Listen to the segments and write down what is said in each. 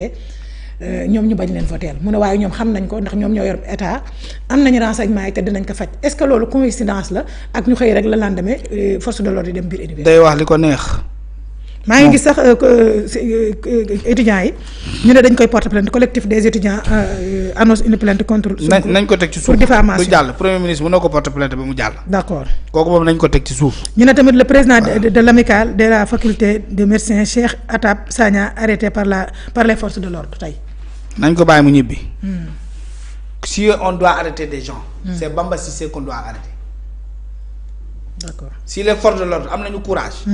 ñoom ñu bañ leen voter mu ne waaye ñoom xam nañ ko ndax ñoom ñoo yor état am nañu renseignement yi te dinañ ko faj est-ce que loolu coïncidence la ak ñu xëy rek la lendemain force de l'ordre yi dem biir université. day wax li ko neex. maa ngi gis sax étudiants yi ñu ne dañ koy porter plainte collectif des étudiants annonce une plainte contre. nañ ko teg ci suuf pour diffamation du jàll premier ministre mën na ko porter plainte ba mu jàll. d'accord kooku moom nañ ko teg ci suuf. ñu ne tamit le président de l'amicale de la faculté de médecine Cheikh Atab Sagna arrêté par les forces de l'ordre tey. nañ ko bàyyi mu ñibbi. si on doit arrêter des gens. c'est Bamba Cissé qu'on doit arrêter. d'accord si les forces de l'ordre am nañu courage.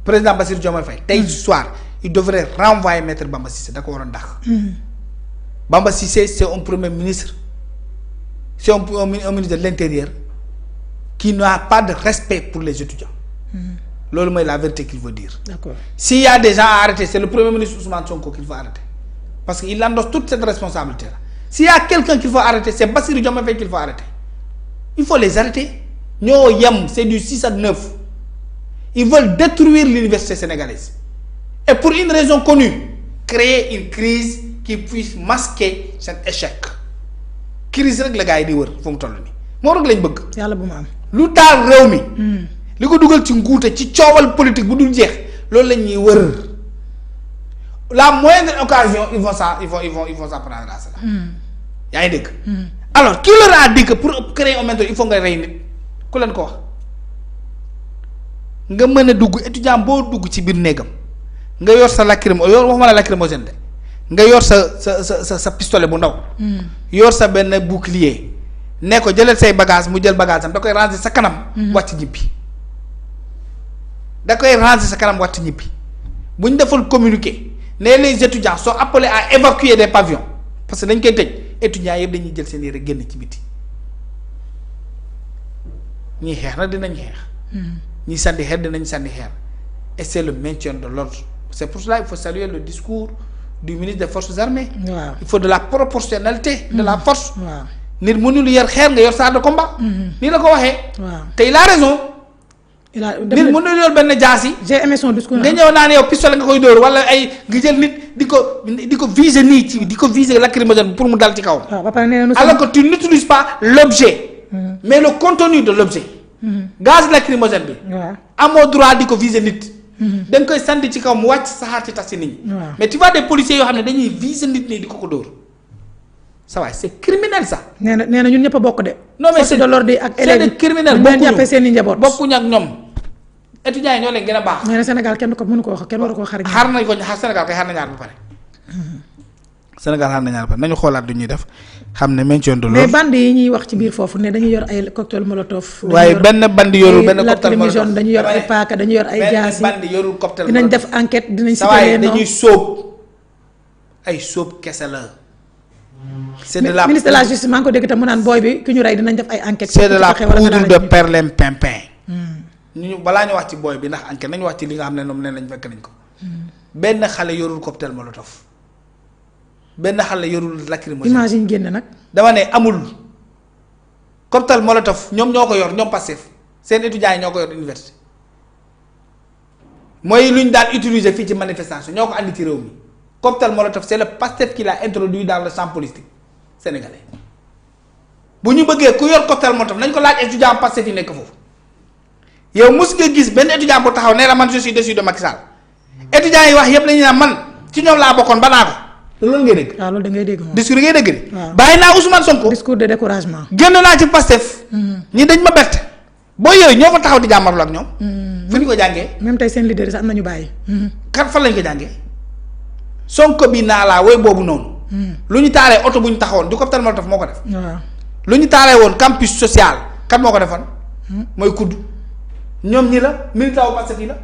président Bassirou Diomaye Faye tey soir il devrait renvoyer maître Bamba Cissé da ko waroon dàq. Bamba Cissé c'est un premier ministre c'est un ministre de l'intérieur qui n'a pas de respect pour les étudiants. loolu mooy la vérité qu'il veut dire. d'accord s'il y a des gens à arrêter c'est le premier ministre Ousmane Sonko qu'il faut arrêter parce que il endosse toute cette responsabilité là s'il y a quelqu'un qu'il faut arrêter c'est Bassirou Diomaye Faye qu'il faut arrêter il faut les arrêter ñoo yem c'est du 6 à 9 ils veulent détruire l'université sénégalaise et pour une raison connue créer une crise qui puisse masquer cet échec crise rek la gars yi di wër fu mu toll nii moo rek lañ bëgg. yàlla bu ma am. lu taal réew mi. li ko dugal ci nguute ci coowal politique bu dul jeex loolu la ñuy wër la moindre occasion ils vont s'en prendre à cela. yaa ngi dégg. alors qui leur a dit que pour créer un mentor il faut nga rey nit ku leen ko wax nga mën a dugg étudiant boo dugg ci biir néegam nga yor sa lacrymogène waxuma la lacrymogène de nga yor sa pistolet bu ndaw. yor sa benn bouclier ne ko jëlal say bagage mu jël bagage am da koy ranger sa kanam. wàcc ñibbi. da koy ranger sa kanam wàcc ñibbi bu ñu defal communiqué ne les étudiants sont appelés à évacuer des pavillons parce que dañ koy tëj étudiants yëpp dañuy jël seen yére génn ci biti ñii xeex na dinañ xeex. ñii sànni xeer dinañ sànni xeer et c'est le maintien de l'ordre c'est pour cela il faut saluer le discours du ministre des forces armées. waaw il faut de la proportionnalité. de la force. waaw nit mënul yor xeer nga yor char de combat. nii la ko waxee. waaw te il a raison. nit mënul yor benn jaasi. j'ai aimé son discours. nga ñëw naa ne yow pistolet nga koy dóor wala ay nga jël nit di ko viser nii ci di ko viser lacrymogène pour mu dal ci kaw. waaw ba pare nee na alors que tu n'utilises pas l'objet. mais le contenu de l'objet. gaz lacrymogène bi. waaw amoo droit di ko viser nit. da nga koy sànni ci kaw mu wàcc saxaar ci tas ci nit ñi. mais tu vois des policiers yoo xam ne dañuy viser nit ñi di ko dóor. ça va c'est criminel ça. nee na ñun ñëpp a bokk de. non mais c'est de l'ordre ak élèves c'est criminel bokkuñu jàppee seen i njaboot. bokkuñu ak ñoom étudiants yi ñoo leen gën a baax. nee na Sénégal kenn ko mënu ko wax kenn waru koo xar. xaar nañ ko Sénégal kay xaar na ñaar ba pare. Sénégal xaar na ñaar ba pare nañu xoolaat du ñuy def xam ne maintien de l'ordre. mais bande yi ñuy wax ci biir foofu ne dañuy yor ay cocktail molotov. waaye benn bande yorul benn cocktail molotov dañuy yor ay paaka dañuy yor ay jaasi. benn bande yorul cocktail dinañ def enquête dinañ. si dañuy sóob ay sóob kese la. c'est de la ministre de la justice maa ngi ko dégg tam mu naan booy bi ki ñu rey dinañ def ay enquête. c'est de la poudre de perlimpinpin. ñu balaa ñu wax ci booy bi ndax enquête nañu wax ci li nga xam ne ñoom nee nañ fekk nañ ko. benn xale yorul cocktail molotov benn xale yorul lacrymogène. image yi ñu génn nag. dama ne amul cocktail molotov ñoom ñoo ko yor ñoom Pastef seen étudiants yi ñoo ko yor université mooy lu ñu daan utiliser fii ci manifestation ñoo ko andi ci réew mi cocktail molotov c'est le Pastef qui l'a introduit dans le champ politique sénégalais bu ñu bëggee ku yor cocktail molotov nañ ko laaj étudiant Pastef yi nekk foofu yow mos nga gis benn étudiant bu taxaw nee la man je suis déçu de Macky Sall étudiants yi wax yëpp lañu naan man ci ñoom laa bokkoon ba naa ko loolu ngay dégg. waaw loolu da ngay dégg moom discours ngay dégg de. waaw bàyyi naa Ousmane Sonko. discours de découragement. génn naa ci Pastef. ñi dañ ma bett. boo yooyu ñoo fa taxaw di jàmmarloo ak ñoom. fu ñu ko jàngee. même tey seen leader yi sax am na ñu bàyyi. kan fan lañ ko jàngee. Sonko bi naa laa woy boobu noonu. lu ñu taalee oto bu ñu taxawoon du cocktail molotov moo ko def. waaw lu ñu taalee woon campus social kan moo ko defoon. mooy kudd ñoom ñi la militant wu Pastef yi la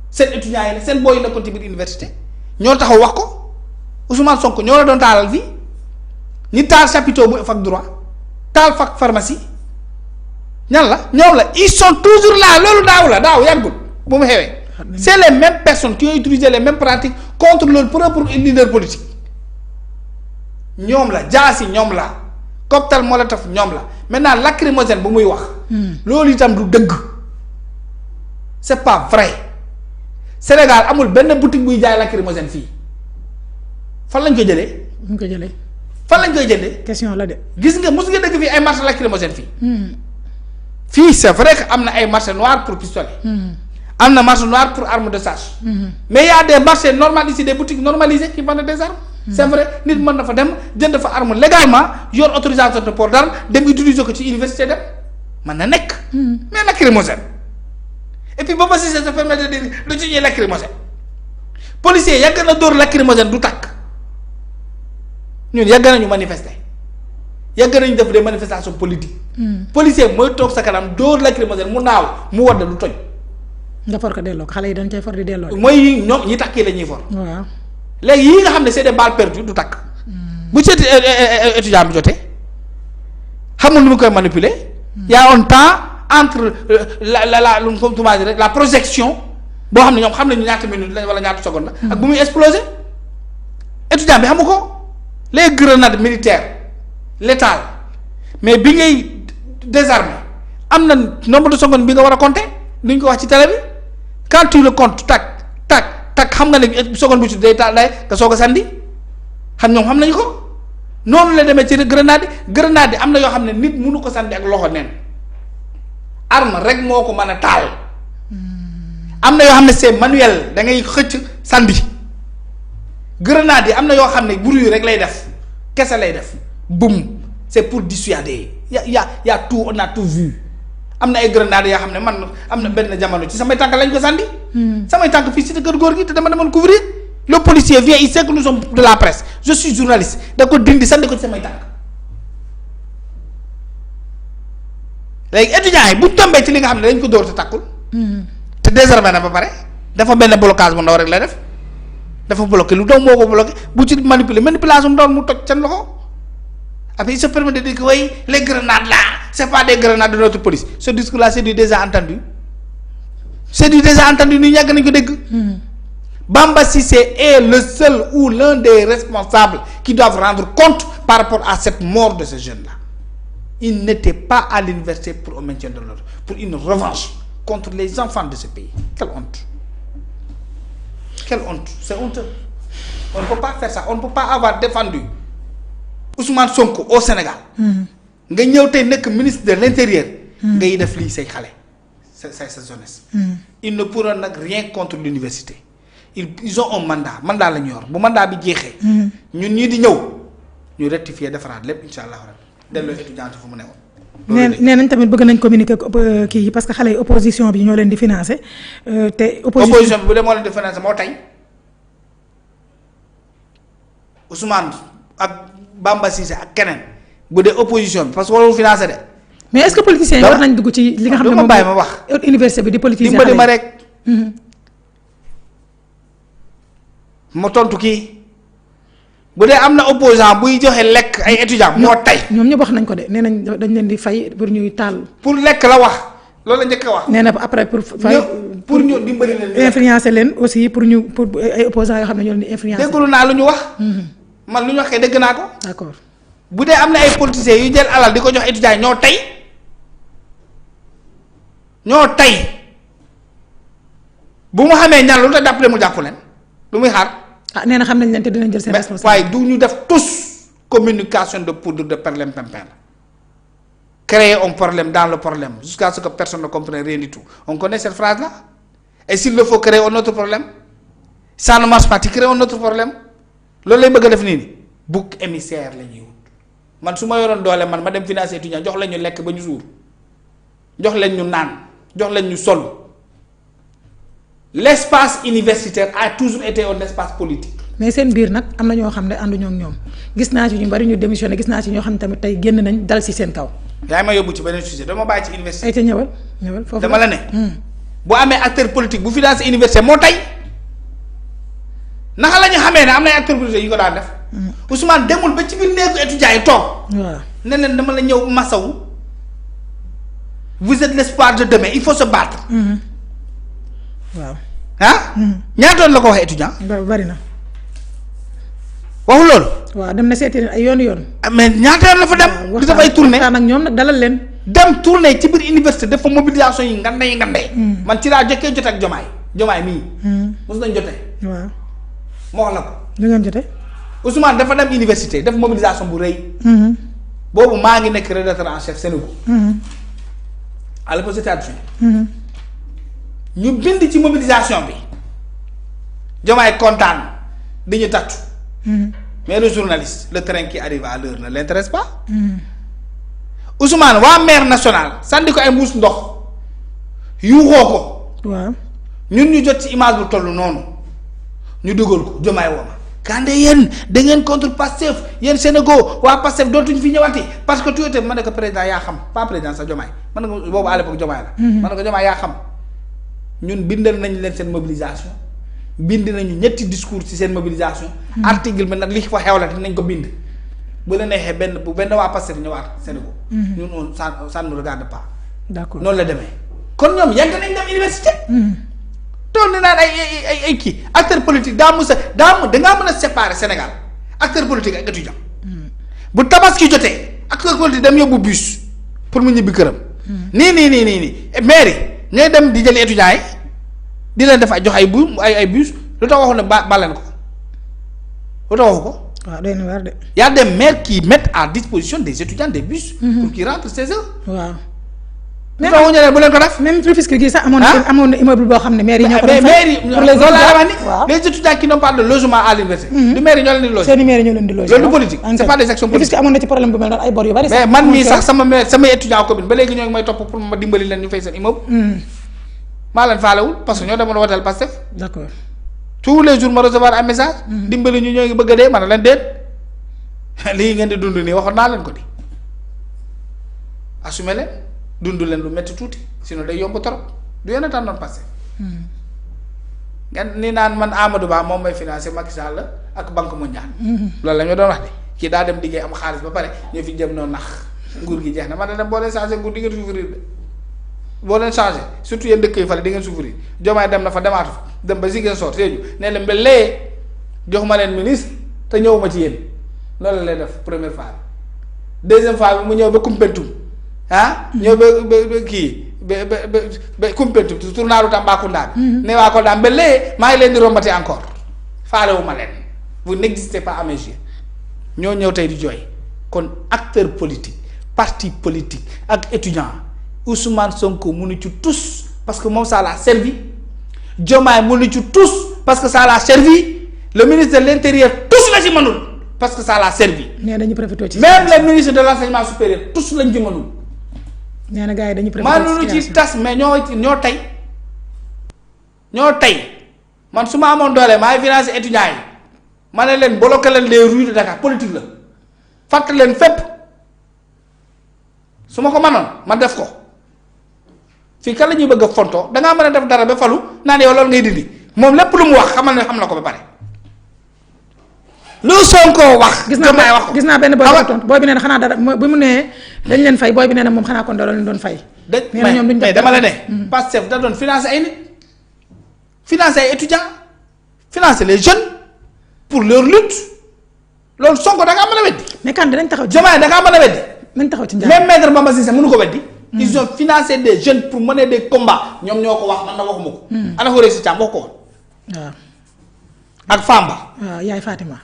seen étudiants yi la seen booy yi nekkoon ci biir université ñoo taxaw wax ko. Ousmane Sonko ñoo la doon taalal fii ñi taal chapiteau bu fac droit taal fac pharmacie ñan la ñoom la ils sont toujours là loolu daaw yàggul bu mu xewee c'est les mêmes personnes qui ont utilisé les mêmes pratiques contre leur propre leader politique ñoom la jaasi ñoom la cocktail molotov ñoom la maintenant lacrymogène bu muy wax loolu itam du dëgg c'est pas vrai Sénégal amul benn boutique buy jaay lacrymogène fii fan lañ ko jëlee. bu ñu ko jëlee. fan lañ koy jëndee. question la de. gis nga mos nga dëgg fii ay marché lacrymogène fii. fii c'est vrai que am na ay marché noir pour pistolet. am na marché noir pour arme de charge. mais y a des marchés normal ici des boutiques normalisées qui vendent des armes. c'est vrai nit mën na fa dem jënd fa arme légalement yor autorisation de port d'arme dem utiliser ko ci université dem mën na nekk. mais lacrymogène et puis booba si ça se permet de dire lu ci ñuy lacrymogène policier yàgg na dóor lacrymogène du tàkk ñun yàgg nañu manifester yàgg nañu def des manifestations politiques. policier mooy toog sa kanam dóor lacrymogène mu naaw mu wadd du toj. nga for ko delloo ko xale yi dañ cay for di delloo. mooy ñoom ñi takk yi la ñuy for. waaw léegi yii nga xam ne c'est des balles perdues du takk. bu ci étudiant bi jotee xamul nu mu koy manipuler. y a un temps entre la projection boo xam ne ñoom xam nañu ñaata minute la wala ñaata seconde la. ak bu muy exploser étudiant bi xamu ko les grenades militaires létales mais bi ngay désarmer am na nombre de secondes bi nga war a compter lu ñu ko wax ci télé bi quand tu le comptes tac tac xam nga ne seconde bu ci day taal day nga soog a sànni xam ñoom xam nañu ko noonu la demee ci grenade yi am na yoo xam ne nit mënu ko sànni ak loxo neen arme rek moo ko mën a taal am na yoo xam ne c'est manuel da ngay xëcc sànni grenade yi am na yoo xam ne bruit rek lay def kese lay def boum c'est pour dissuader y a tout on a tout vu am na ay grenades yoo xam ne man am na benn jamono ci samay tànk lañ ko sànni. samay tànk fii ci kër góor gi te dama demoon couvrir le policier vient il sait que nous sommes de la presse je suis journaliste da ko dindi sànni ko ci samay tànk léegi étudiants yi bu tombee ci li nga xam ne dañ ko dóor te takkul. te désarmé na ba pare dafa benn blocage bu ndaw rek lay def dafa bloqué lu daw moo ko bloqué bu ci manipulation ndaw mu toj seen loxo. Après il se permet de dire que oui les grenades là c'est pas des grenades de notre police ce discours là c'est du déjà entendu ni yàgg nañu ko dégg. Bamba Cissé est le seul ou l'un des responsables qui doivent rendre compte par rapport à cette mort de ce jeune là il n'était pas à l'université pour un maintien de l'ordre pour une revanche contre les enfants de ce pays quelle honte c'est honteux on ne peut pas faire ça on ne peut pas avoir défendu Ousmane Sonko au Sénégal. nga ñëw tey nekk ministre de l'intérieur. ngay def lii say xale sa jeunesse. ils ne pourront nag rien contre l'université ils ont un mandat la ñu yor bu mandat bi jeexee. ñun ñii di ñëw ñu rectifier defaraat lépp incha allah rabbi delloo étudiant fu mu newoon. nee nañ tamit bëgg nañ communiquer kii yi parce que xale yi opposition bi ñoo leen di financer te. opposition bi bu dee moo leen di financer moo tey Ousmane ak. Bamba Cissé ak keneen bu dee opposition bi parce que warul financé de. mais est-ce que politiciens yi war nañ dugg ci li nga xam ne moom bàyyi ma wax université bi di politiser dimbali ma rek. ma tontu kii bu dee am na opposant buy joxe lekk ay étudiants moo tey. ñoom ñëpp wax nañ ko de nee nañ dañ leen di fay pour ñuy taal. pour lekk la wax loolu la njëkk a wax. nee na après pour fay pour ñu dimbali leen. influencer leen aussi pour ay opposants yoo xam ne ñoo leen di influencer. déglu naa lu ñu wax. man lu ñu waxee dégg naa ko. d'accord bu dee am na ay politiciens yu jël alal di ko jox étudiants yi ñoo tey bu mu xamee ñan lu tax jàppale mu jàpp leen lu muy xaar. nee na xam nañ leen te dinañ jël seen responsabilité. waaye du ñu def tous communication de poudre de perlimpinpin la créer un problème dans le problème jusqu'à ce que personne ne comprenne rien du tout on connaît cette phrase là et s'il le faut créer un autre problème ça ne marche pas tu crées un autre problème. loolu lay bëgg a def nii ni bouc émissaire la ñuy wut man su ma yoroon doole man ma dem financer étudiant jox leen ñu lekk ba ñu suur jox leen ñu naan jox leen ñu sol l'espace universitaire a toujours été un espace politique. mais seen biir nag am na ñoo xam ne ànduñoo ak ñoom gis naa ci ñu bari ñu démissionné gis naa ci ñoo xam ne tamit tey génn nañ dal ci seen kaw. yaa ngi ma yóbbu ci beneen sujet dama bàyyi ci université. ay ca ñëwal foofu dama la ne. bu amee acteur politique bu financer université moo tey. naka la ñu xamee ne am na ay acteurs politiques yu ko daan def. Ousmane demul ba ci biir néegu étudiants yi toog. waaw ne leen dama la ñëw masawu. vous êtes l'espoir de demain il faut se battre. waaw. ñaata yoon la ko waxee étudiant. bari na. waxu loolu. waaw dem na seeti ay yoon. mais ñaata yoon la fa dem. di def ay tournée waxtaan ak ñoom nag dalal leen. dem tournée ci biir université dafa mobilisation yi ngandee. man ci laa jëkkee jot ak jomaay mii. mos nañ jotee. waaw. moo wax la ko. lu ngeen jotee. Ousmane dafa dem université def mobilisation bu rëy. boobu maa ngi nekk rédacteur en chef Sénégal. à l'époque j'étais adjoint. ñu bind ci mobilisation bi. Diomaye kontaan di ñu tàccu. mais le journaliste le train qui arrive à l'heure ne l'intéresse pas. Ousmane waa maire national sànni ko ay mbuus ndox yuuxoo ko. waaw ñun ñu jot ci image bu toll noonu ñu dugal ko Diomaye woo ma. Kande yéen da ngeen contre Pastef yéen Sénégal waa Pastef dootuñu fi ñëwaati parce que tuuti ma ne ko président yaa xam pas président sax Diomaye man ne ko boobu à l'époque Diomaye la. man ne ko Diomaye yaa xam ñun bindal nañ leen seen mobilisation bind nañu ñetti discours ci seen mobilisation. article bi nag li fa xewlati nañ ko bind. bu la neexee bu benn waa Pastef ñëwaat Sénégal. ñun on ça ne nous regarde pas. d'accord noonu la demee. kon ñoom yàgg nañ dem université. toog ni naan ay kii acteur politique dangaa mën a séparer Sénégal acteur politique ak étudiant. bu tabaski jotee acteur politique dem yóbbu bus pour mu ñibbi këram. nii maire yi ñooy dem di jëli étudiants yi di leen def jox ay bus lu tax waxu ne ba leen ko lu tax waxu ko. waaw doy na waar de. y a des maires qui mettent à disposition des étudiants des bus. pour qu'ils rentrent chez eux. waaw. même bu leen ko def. même Rufisque gi sax amoon na immeuble boo xam ne maire yi ñoo ko. pour les autres les étudiants qui n'ont pas de logement à l'université. du maire yi ñoo leen di loger. seen i maire ñoo leen di loger. loolu du politique c'est pas des actions politiques. Rufisque amoon na ci problème bu mel noonu ay bor yu bari. mais man mii sax samay étudiants commune ba léegi ñoo ngi may topp pour ma dimbali leen ñu fay seen immeuble. maa leen faalewul parce que ñoo demoon woteel Pastef. d'accord tous les jours ma recevoir un message. dimbali ñu ñoo ngi bëgg a dee ma ne leen déet lii ngeen di dund nii waxoon naa leen ko di assumer leen dund leen lu métti tuuti sinon day yomb trop du yéen a tànnoon passé. ngeen ni naan man Amadou Ba moom may financé Macky Sall la ak banque mondiale. loolu la ñu doon wax de kii daa dem liggéey am xaalis ba pare ñu fi jëm noonu nax nguur gi jeex na man de dem boo leen changé nguur di ngeen souffrir de boo leen changé surtout yéen dëkk yi fale di ngeen souffrir Diomaye dem na fa demaatu fa dem ba Ziguinchor Sédhiou ne leen ba lee jox ma leen ministre te ñëwuma ci yéen loolu la lay def première fois deuxième fois bi mu ñëw ba Koumpentoum ñëw ba kii ba Koumpentoum tournaaru Tambacounda bi. ne waa ko daam ba lee maa ngi leen di rombati encore faalewu ma leen vous n'existez pas à mes yeux ñoo ñëw tey di jooy kon acteur politique parti politique ak étudiant Ousmane Sonko mënu ci tous parce que moom ça l'a servi Diomaye mënu ci tous parce que ça l'a servi le ministre de l'intérieur tous la ci mënul parce que ça l'a servi. nee nañu profité ci même le ministre de l'enseignement supérieur tous lañ ci mënul. nee na gars yi dañuy profité mënuñu ci tas mais ñoo tey man su ma amoon doole maay financer étudiants yi ma ne leen bloqué leen les rues de Dakar politique la fàtt leen fépp su ma ko mënoon ma def ko fii kan la ñuy bëgg a fontoo dangaa mën a def dara ba falu naan yow loolu ngay dindi moom lépp lu mu wax xamal ne xam na ko ba pare lu Sonko wax. gis naa benn booy bi nee na xanaa dara bi mu nee dañ leen fay booy bi nee na moom xanaa kon dara leen doon fay. mais dama la ne. Pastef da doon financer ay nit financer ay étudiants financer les jeunes pour leur lutte loolu Sonko da ngaa mën a weddi. mais kan dinañ taxaw ci Diomaye da ngaa mën a weddi. nañ taxaw ci njàng même maître Bamba Cissé mënu ko weddi. ils ont financé des jeunes pour mener des combats ñoom ñoo ko wax man na waxuma ko. ana ko réussi Thiam wax ko woon. waaw. ak Famba. waaw yaay Fatima.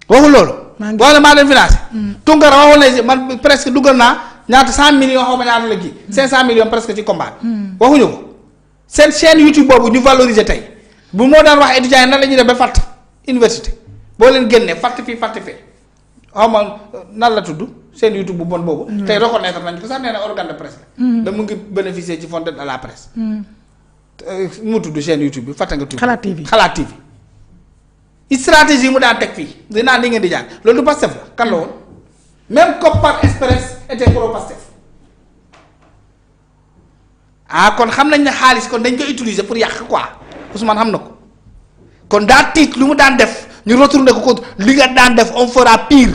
waxul loolu. maa leen financé. Tunkara waxoon na man presque duggal naa ñaata 100 millions xaw ma ñaata la kii. 500 millions presque ci combat bi. waxuñu ko seen chaîne YouTube boobu ñu valoriser tey bu moo daan wax étudiants yi nan la ñuy def ba fàtt université boo leen génnee fàtt fii fàtt fee xaw ma nan la tudd seen YouTube bu bon boobu. tey reconnaître nañ ko sax nee na organe de presse la. da mu ngi bénéficier ci fonds d'aide à la presse. mu tudd chaîne YouTube bi fàtte nga tudd. Xalaat TV. stratégie mu daan teg fii dinaa li ngeen di jaar loolu du Pastef la kan la woon même Kopar Express était pro Pastef kon xam nañ ne xaalis kon dañ koy utiliser pour yàq quoi Ousmane xam na ko kon daa tiit lu mu daan def ñu retourner ko li nga daan def on fera pire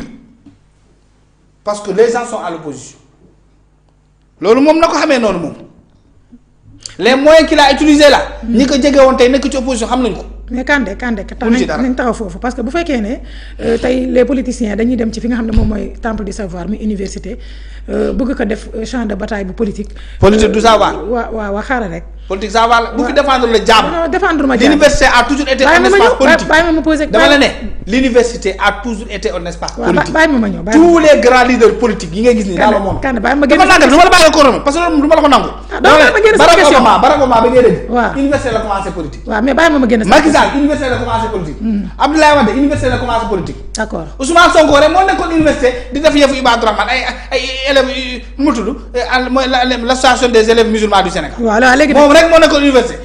parce que les gens sont à l'opposition loolu moom na ko xamee noonu moom les moyens qu'il a utilisé là. ñi ko jege woon tey nekk ci opposition xam nañ ko. mais Kandé nañ taxaw foofu parce que bu fekkee ne tey les politiciens dañuy dem ci fi nga xam ne moom mooy temple du savoir muy université bëgg ko def champ de bataille bu politique. politique du savoir. waaw xaaral rek politique ça va bu fi défendre le jàmm. non défendre ma jàmm. l'université a toujours été un espace politique. bàyyi ma posé dama la ne l'université a toujours été un espace politique. bàyyi ma ñëw tous les grands leaders politiques yi ngay gis nii dans le monde. kan bàyyi ma génn dama nangam du ma la bàyyi ko parce que loolu du ma la ko nangu. Barack Obama ba ngay dégg. waaw université la commencé politique. waaw mais bàyyi ma génn Macky Sall université la commencé politique. Abdoulaye Wade université la commencé politique. d'accord Ousmane Sonko rek moo nekkoon université di def yëfu Ibadou Rahmane ay élèves mu tudd mooy l'association des élèves musulmans du Sénégal. waaw léegi moom rek moo nekkoon université.